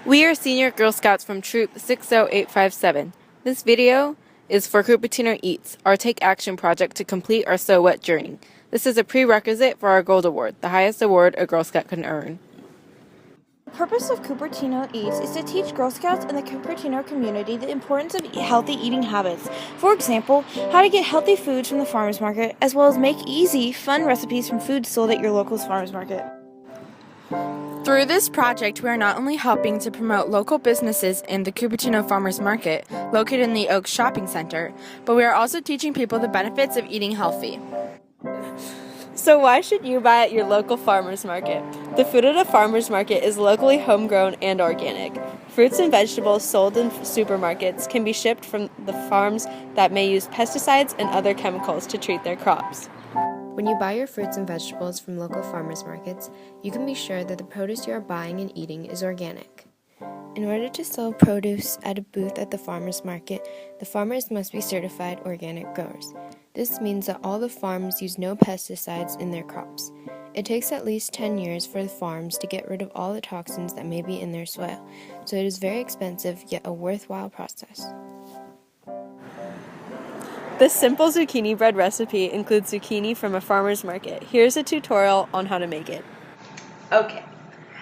We are senior Girl Scouts from Troop 60857. This video is for Cupertino Eats, our Take Action project to complete our So What journey. This is a prerequisite for our Gold Award, the highest award a Girl Scout can earn. The purpose of Cupertino Eats is to teach Girl Scouts and the Cupertino community the importance of healthy eating habits. For example, how to get healthy foods from the farmers market, as well as make easy, fun recipes from foods sold at your local farmers market. Through this project, we are not only helping to promote local businesses in the Cupertino Farmers Market, located in the Oaks Shopping Center, but we are also teaching people the benefits of eating healthy. So why should you buy at your local farmers market? The food at a farmers market is locally homegrown and organic. Fruits and vegetables sold in supermarkets can be shipped from the farms that may use pesticides and other chemicals to treat their crops. When you buy your fruits and vegetables from local farmers markets, you can be sure that the produce you are buying and eating is organic. In order to sell produce at a booth at the farmers market, the farmers must be certified organic growers. This means that all the farms use no pesticides in their crops. It takes at least 10 years for the farms to get rid of all the toxins that may be in their soil, so it is very expensive yet a worthwhile process. This simple zucchini bread recipe includes zucchini from a farmer's market. Here's a tutorial on how to make it. Okay,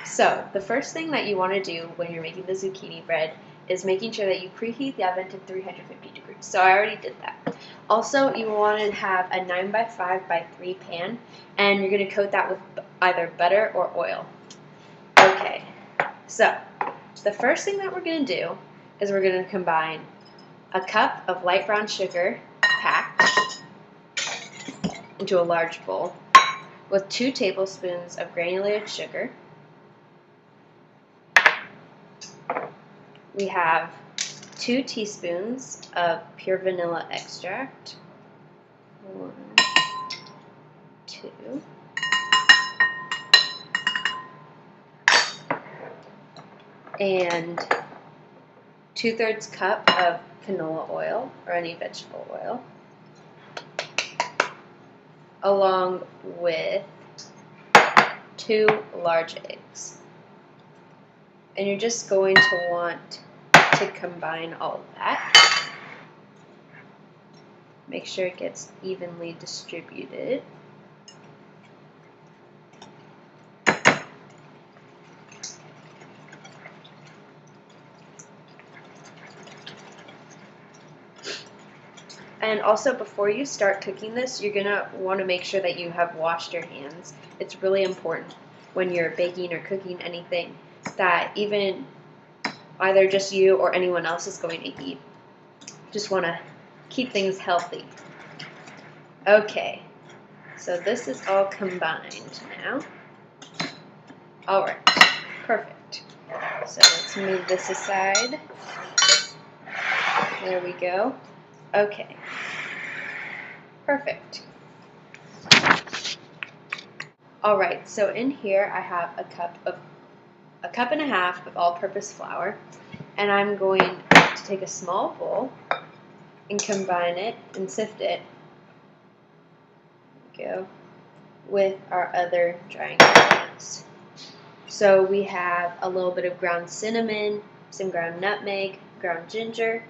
so the first thing that you want to do when you're making the zucchini bread is making sure that you preheat the oven to 350 degrees. So I already did that. Also, you want to have a 9x5x3 pan, and you're going to coat that with either butter or oil. Okay, so the first thing that we're going to do is we're going to combine a cup of light brown sugar packed into a large bowl with 2 tablespoons of granulated sugar. We have 2 teaspoons of pure vanilla extract. 1, 2. And 2/3 cup of canola oil or any vegetable oil, along with 2 large eggs. And you're just going to want to combine all of that. Make sure it gets evenly distributed. And also, before you start cooking this, you're going to want to make sure that you have washed your hands. It's really important when you're baking or cooking anything that even either just you or anyone else is going to eat. Just want to keep things healthy. Okay, so this is all combined now. Alright, perfect. So let's move this aside. There we go. Okay, perfect. Alright, so in here I have a cup and a half of all-purpose flour, and I'm going to take a small bowl and combine it and sift it, there we go, with our other dry ingredients. So we have a little bit of ground cinnamon, some ground nutmeg, ground ginger,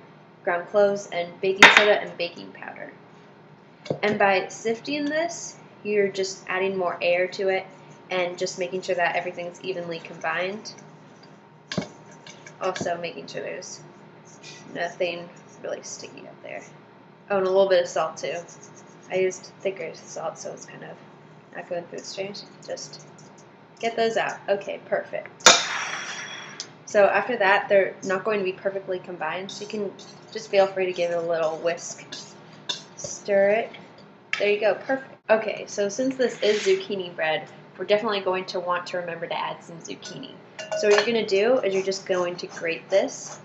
ground cloves, and baking soda and baking powder. And by sifting this, you're just adding more air to it and just making sure that everything's evenly combined. Also making sure there's nothing really sticky up there. Oh, and a little bit of salt too. I used thicker salt, so it's kind of not going through the stream. Just get those out. Okay, perfect. So after that, they're not going to be perfectly combined, so you can just feel free to give it a little whisk. Stir it. There you go, perfect. Okay, so since this is zucchini bread, we're definitely going to want to remember to add some zucchini. So what you're going to do is you're just going to grate this.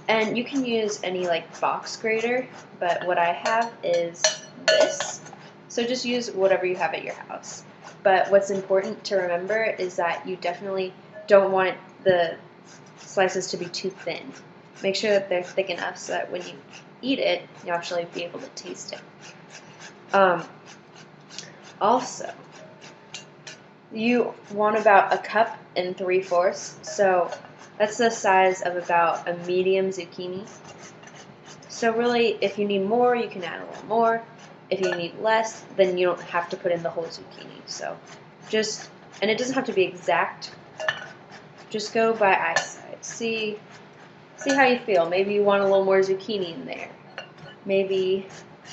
And you can use any box grater, but what I have is this. So just use whatever you have at your house. But what's important to remember is that you definitely don't want the slices to be too thin. Make sure that they're thick enough so that when you eat it, you'll actually be able to taste it. Also, you want about a cup 3/4. So that's the size of about a medium zucchini. So really, if you need more, you can add a little more. If you need less, then you don't have to put in the whole zucchini. So and it doesn't have to be exact. Just go by eyesight. See how you feel. Maybe you want a little more zucchini in there. Maybe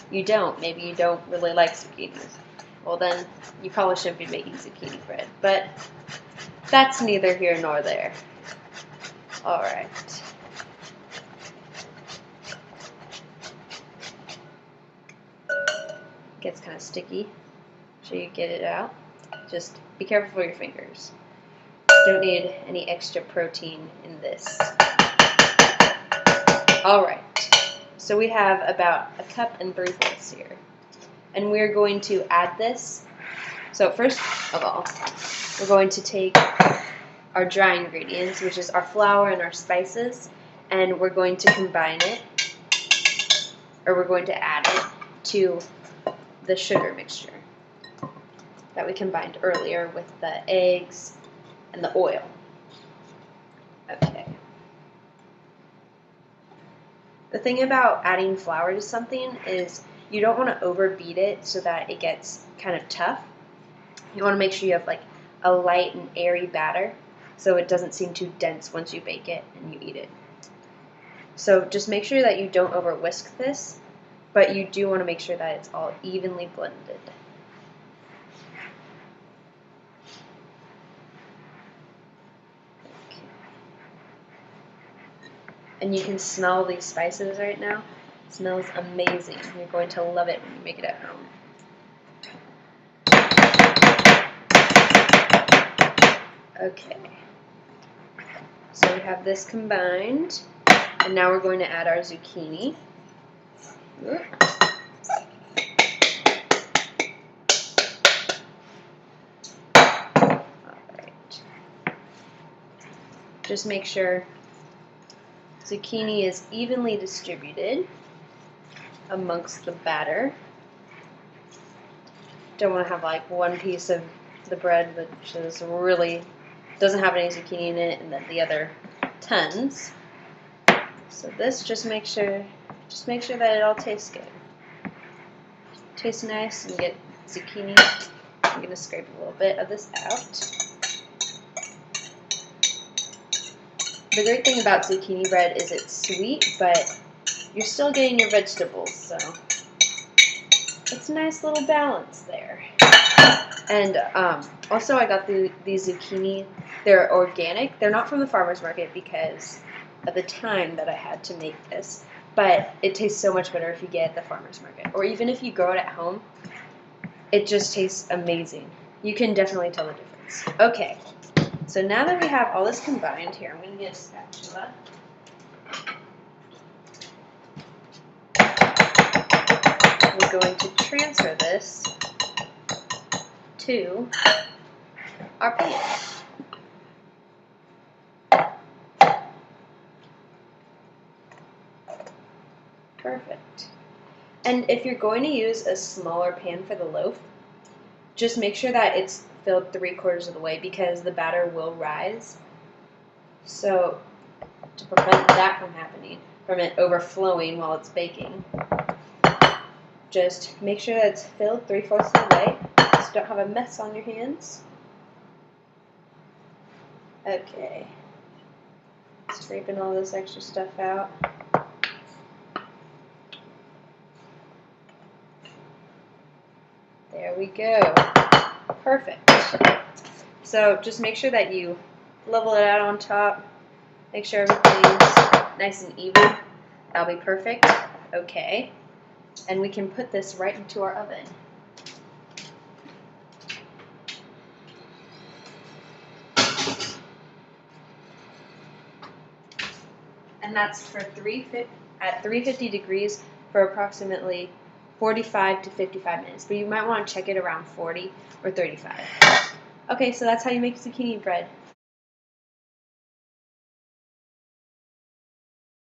you don't. Maybe you don't really like zucchinis. Well, then you probably shouldn't be making zucchini bread. But that's neither here nor there. All right. Gets kind of sticky. Make sure you get it out. Just be careful for your fingers. Don't need any extra protein in this. All right. So we have about 1 3/4 cups here. And we're going to add this. So first of all, we're going to take our dry ingredients, which is our flour and our spices, and we're going to combine it, or we're going to add it to the sugar mixture that we combined earlier with the eggs and the oil. Okay. The thing about adding flour to something is you don't want to overbeat it so that it gets kind of tough. You want to make sure you have like a light and airy batter so it doesn't seem too dense once you bake it and you eat it. So just make sure that you don't over whisk this, but you do want to make sure that it's all evenly blended. Okay. And you can smell these spices right now. It smells amazing. You're going to love it when you make it at home. Okay. So we have this combined, and now we're going to add our zucchini. Alright. Just make sure zucchini is evenly distributed amongst the batter. Don't want to have like one piece of the bread which is really doesn't have any zucchini in it, and then the other tons. So this just make sure that it all tastes good. Tastes nice and get zucchini. I'm gonna scrape a little bit of this out. The great thing about zucchini bread is it's sweet, but you're still getting your vegetables, so it's a nice little balance there. And also I got these zucchini. They're organic. They're not from the farmer's market because of the time that I had to make this. But it tastes so much better if you get at the farmer's market. Or even if you grow it at home, it just tastes amazing. You can definitely tell the difference. Okay, so now that we have all this combined here, I'm going to get a spatula. We're going to transfer this to our pan. Perfect. And if you're going to use a smaller pan for the loaf, just make sure that it's filled 3/4 of the way because the batter will rise. So to prevent that from happening, from it overflowing while it's baking, just make sure that it's filled 3/4 of the way so you don't have a mess on your hands. Okay. Scraping all this extra stuff out. There we go. Perfect. So just make sure that you level it out on top. Make sure everything's nice and even. That'll be perfect. Okay. And we can put this right into our oven. And that's for at 350 degrees for approximately 45 to 55 minutes, but you might want to check it around 40 or 35. Okay, so that's how you make zucchini bread.